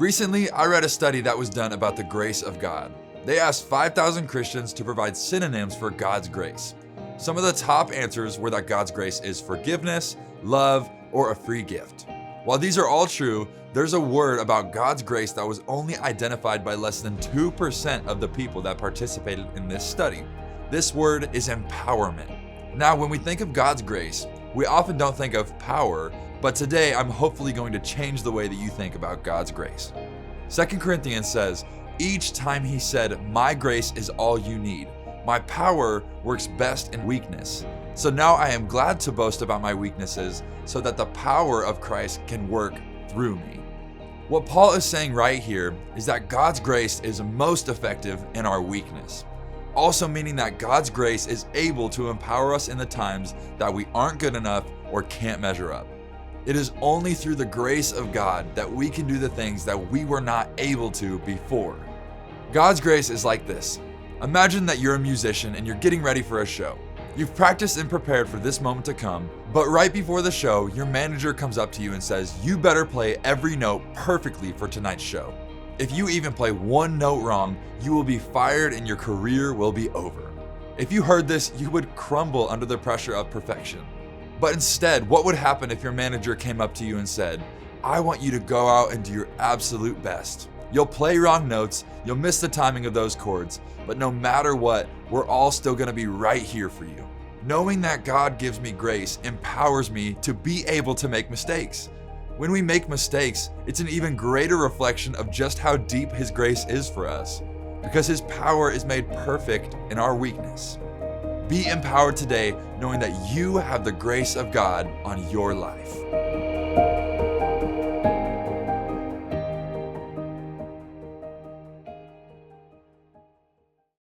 Recently, I read a study that was done about the grace of God. They asked 5,000 Christians to provide synonyms for God's grace. Some of the top answers were that God's grace is forgiveness, love, or a free gift. While these are all true, there's a word about God's grace that was only identified by less than 2% of the people that participated in this study. This word is empowerment. Now, when we think of God's grace, we often don't think of power, but today I'm hopefully going to change the way that you think about God's grace. 2 Corinthians says, "Each time he said, 'My grace is all you need. My power works best in weakness.' So now I am glad to boast about my weaknesses so that the power of Christ can work through me." What Paul is saying right here is that God's grace is most effective in our weakness. Also meaning that God's grace is able to empower us in the times that we aren't good enough or can't measure up. It is only through the grace of God that we can do the things that we were not able to before. God's grace is like this. Imagine that you're a musician and you're getting ready for a show. You've practiced and prepared for this moment to come, but right before the show, your manager comes up to you and says, "You better play every note perfectly for tonight's show. If you even play one note wrong, you will be fired and your career will be over." If you heard this, you would crumble under the pressure of perfection. But instead, what would happen if your manager came up to you and said, "I want you to go out and do your absolute best. You'll play wrong notes, you'll miss the timing of those chords, but no matter what, we're all still gonna be right here for you." Knowing that God gives me grace empowers me to be able to make mistakes. When we make mistakes, it's an even greater reflection of just how deep His grace is for us, because His power is made perfect in our weakness. Be empowered today knowing that you have the grace of God on your life.